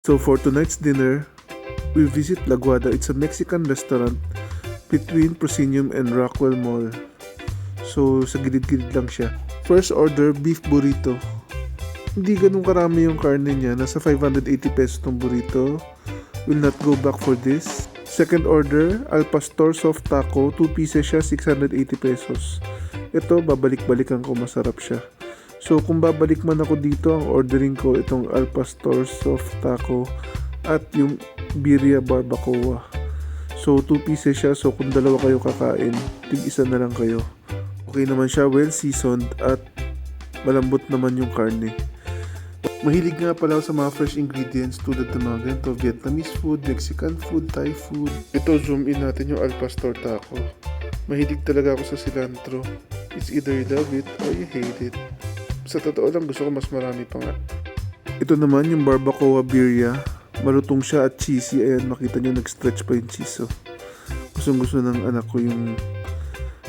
So for tonight's dinner, we visit La Guada. It's a Mexican restaurant between Proscenium and Rockwell Mall. So sa gilid-gilid lang siya. First order, beef burrito. Hindi ganun karami yung karne niya. Nasa 580 pesos tong burrito. Will not go back for this. Second order, Al Pastor soft taco. 2 pieces siya, 680 pesos. Ito, babalik-balikan ko. Masarap siya. So kung babalik man ako dito, ang ordering ko itong Al Pastor soft taco at yung birria barbacoa. So 2 pieces siya. So kung dalawa kayo kakain, tig-isa na lang kayo. Okay naman siya, well seasoned at malambot naman yung karne. Mahilig nga pala ako sa mga fresh ingredients tulad ng mga ganito, Vietnamese food, Mexican food, Thai food. Ito, zoom in natin yung Al Pastor taco. Mahilig talaga ako sa cilantro. It's either you love it or you hate it. Sa totoo lang, gusto ko mas marami pa nga. Ito naman yung barbacoa birria. Malutong siya at cheesy. Ayan, makita nyo nag-stretch pa yung cheese. Oh. Gustong-gusto ng anak ko yung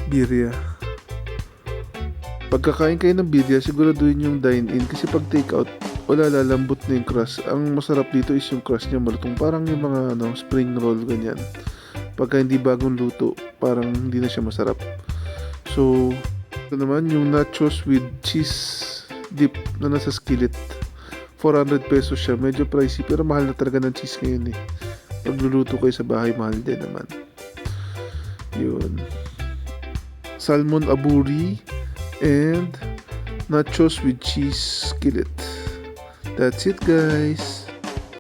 birria. Pagkakain kayo ng birria, siguraduhin yung dine-in kasi pag take-out, wala, lalambot na yung crust. Ang masarap dito is yung crust niya malutong. Parang yung mga spring roll, ganyan. Pagka hindi bagong luto, parang hindi na siya masarap. So, ito naman yung nachos with cheese dip na nasa skillet. 400 pesos siya. Medyo pricey pero mahal na talaga ng cheese ngayon eh. Pag luluto kayo sa bahay, mahal din naman. Yun. Salmon aburi and nachos with cheese skillet. That's it, guys.